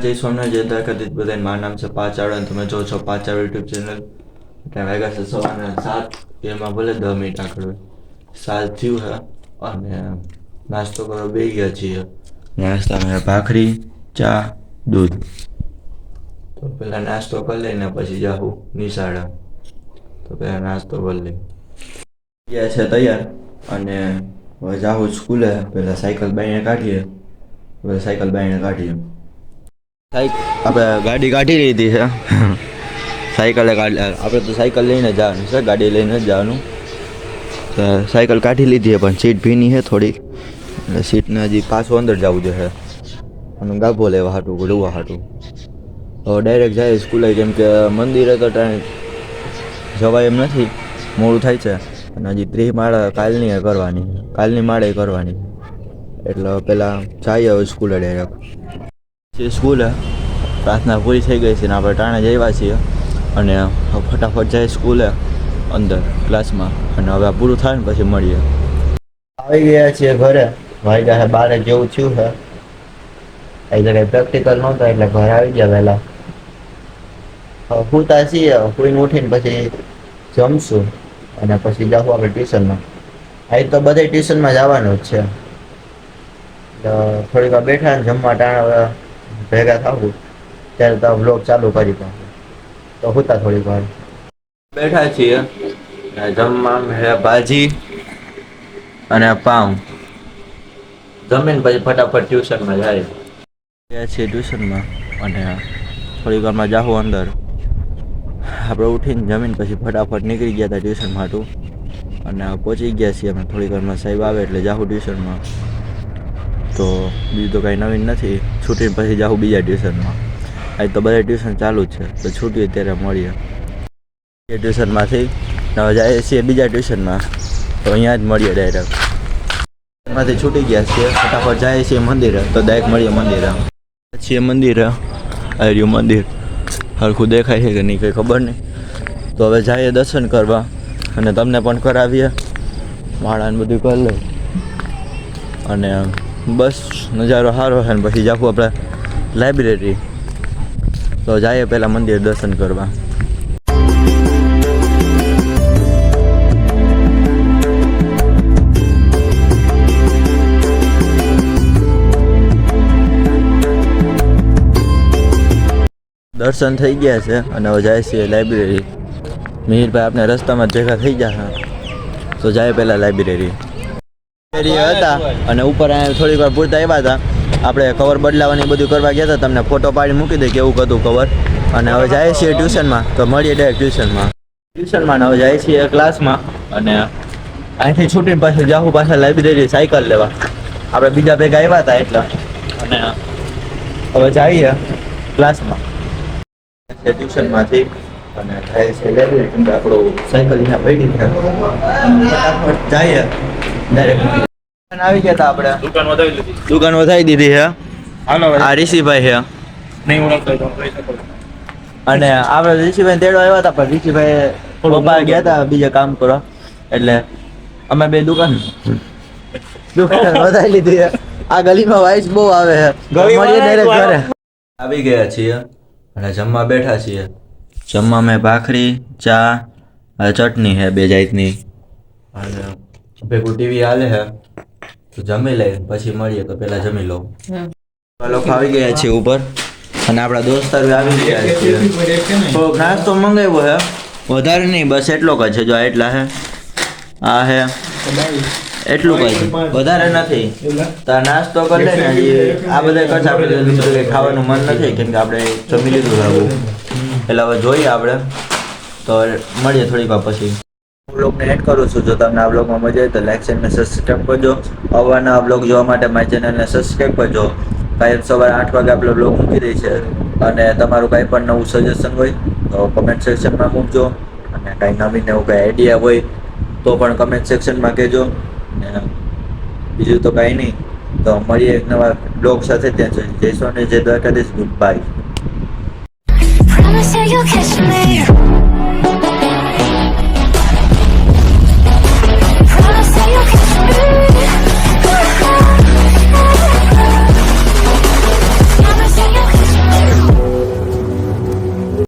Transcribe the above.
જય સોમનાથ જય દ્વારકાધીશ બધાને મારું નામ છે પાંચાળ અને તમે જો છો પાંચાળ યુટ્યુબ ચેનલ. ત્યાં વાગ્યા છે સવારના 7 એમાં ભલે 10 મિનિટ આગળ હોય 7 થયું છે અને નાસ્તો કરવા બેસી ગયા છીએ. નાસ્તામાં ભાખરી ચા દૂધ. તો પહેલાં નાસ્તો કરી લઈને પછી જાઉં નિશાળે. તો પહેલાં નાસ્તો કરી લઈ ગયા છે તૈયાર અને હવે જાઉં સ્કૂલે. પહેલાં સાયકલ બાઈને કાઢીએ. આપણે ગાડી કાઢી લીધી છે. આપણે તો સાયકલ લઈને જવાનું છે, ગાડી લઈને જ જવાનું. તો સાયકલ કાઢી લીધી છે પણ સીટ ભીની છે થોડીક, એટલે સીટને હજી પાછું અંદર જવું જોઈએ અને ગાભો લેવા હાટું ડૂવા હાટું. હવે ડાયરેક્ટ જાય સ્કૂલે, કેમ કે મંદિરે તો ટાઈમ જવાય એમ નથી, મોડું થાય છે. અને હજી 30 માળા કાલની માળે કરવાની, એટલે પહેલાં જઈએ હવે સ્કૂલે ડાયરેક્ટ. સ્કૂલે પ્રાર્થના પૂરી થઈ ગઈ છે ને આપણે ટાણે જ આવ્યા છીએ અને ફટાફટ જાય સ્કૂલે અંદર ક્લાસમાં. અને હવે પૂરું થાય ને પછી મળીએ. આવી ગયા છીએ ઘરે, વાગ્યા છે 12 જેવું થયું છે. એટલે કંઈ પ્રેક્ટિકલ નહોતા એટલે ઘરે આવી ગયા વહેલા. સૂતા છીએ, સૂઈને ઉઠીને પછી જમશું અને પછી જાઉં આપણે ટ્યુશનમાં. આજ તો બધે ટ્યુશનમાં જવાનું જ છે. થોડીક વાર બેઠા ને જમવા ટાણા ભેગા થવું ત્યારે તો વ્લોગ ચાલુ કરી દઉં. તો સૂતા થોડીક વાર બેઠા છીએ. જમવા ભાજી અને પાઉં જમીને પછી ફટાફટ ટ્યુશનમાં જાય છીએ. ટ્યુશનમાં અને થોડીક વારમાં જાઉં અંદર. આપણે ઉઠીને જમીને પછી ફટાફટ નીકળી ગયા હતા ટ્યુશન માટે અને પહોંચી ગયા છીએ અમે. થોડીક વારમાં સાહેબ આવે એટલે જાઉં ટ્યુશનમાં. તો બીજું તો કાંઈ નવીન નથી. છૂટીને પછી જાઉં બીજા ટ્યુશનમાં. આજ તો બધા ટ્યુશન ચાલુ જ છે, તો છૂટીએ ત્યારે મળીએ. એ ટ્યુશનમાંથી હવે જઈએ છીએ બીજા ટ્યુશનમાં, તો અહીંયા જ મળીએ ડાયરેક્ટ. માંથી છૂટી ગયા છીએ, ફટાફટ જઈએ છીએ મંદિરે, તો ડાયરેક્ટ મળીએ મંદિરે. છીએ મંદિરે, આ રહ્યું મંદિર. હરખું દેખાય છે કે નહીં કંઈ ખબર નહીં. તો હવે જઈએ દર્શન કરવા અને તમને પણ કરાવીએ. માળાને બધું કરી લઈએ અને બસ નજારો સારો છે. ને પછી જાઉં આપણે લાઇબ્રેરી. તો જઈએ પહેલાં મંદિર દર્શન કરવા. દર્શન થઈ ગયા છે અને હવે જાય છે લાઇબ્રેરી. મિહિરભાઈ આપણે રસ્તામાં ભેગા થઈ ગયા છે, તો જાય પહેલાં લાઇબ્રેરી હતા. અને ઉપર થોડીક વાર પૂરતા આવ્યા હતા. આપણે કવર બદલાવાની બધું કરવા ગયા હતા, તમને ફોટો પાડી મૂકી દે કેવું હતું કવર. અને હવે જાય છીએ ટ્યુશનમાં, તો મળીએ ડાયરેક્ટ ટ્યુશનમાં. હવે જાય છીએ ક્લાસમાં અને અહીંથી છૂટીને પાછું જાઉં પાછા લાઇબ્રેરી સાયકલ લેવા. આપણે બીજા ભેગા આવ્યા હતા એટલે. અને હવે જઈએ ક્લાસમાં ટ્યુશનમાંથી અને થાય છે લાઇબ્રેરી, કેમ કે આપણું સાયકલ અહીંયા પડી છે. ફટાફટ જઈએ ડાયરેક્ટ. આવી ગયા હતા આપણે, દુકાન વધારી દીધી છે. આ ઋષિભાઈ છે અને આપણે ઋષિભાઈ તેડો આવ્યા હતા, પણ ઋષિભાઈ પપ્પા ગયા હતા બીજે કામ કરવા, એટલે અમે બે દુકાન વધારી લીધી છે. આ ગલીમાં વાઇસ બહુ આવે છે. ઘરે આવી ગયા છીએ અને જમવા બેઠા છીએ. જમવા મેં ભાખરી ચા ચટણી છે બે જાતની અને ભેગું ટીવી હાલે છે. તો જમી લઈ પછી મળીએ. તો પહેલા જમી લઉં. લોકો આવી ગયા છે ઉપર અને આપણા દોસ્તાર આવી ગયા છે. થોડોક નાસ્તો મંગાવ્યો છે, વધારે નહીં, બસ એટલો જ છે. જો એટલા છે, આ છે એટલું કઈ છે, વધારે નથી. તો નાસ્તો કરી લે ને. આ બધા કરતા આપણે કંઈ ખાવાનું મન નથી, કેમ કે આપણે જમી લીધું આવું. એટલે હવે જોઈએ આપણે, તો મળીએ થોડીક વાર પછી. બ્લોગને એડ કરું છું. જો તમને આ બ્લોગમાં મજા આવે તો લાઈક અને સબસ્ક્રાઈબ કરજો. અવારના બ્લોગ જોવા માટે મારી ચેનલને સબસ્ક્રાઈબ કરજો. કાયમ સવારે 8 વાગે આપણે બ્લોગ મૂકી દઈએ છીએ. અને તમારું કાંઈ પણ નવું સજેશન હોય તો કમેન્ટ સેક્શનમાં મૂકજો. અને કાંઈ નવીન એવું કાંઈ આઈડિયા હોય તો પણ કમેન્ટ સેક્શનમાં કહેજો. અને બીજું તો કાંઈ નહીં. તો મળીએ એક નવા બ્લોગ સાથે. ત્યાં જય સોમનાથ જય દ્વારકાધીશ. Good bye.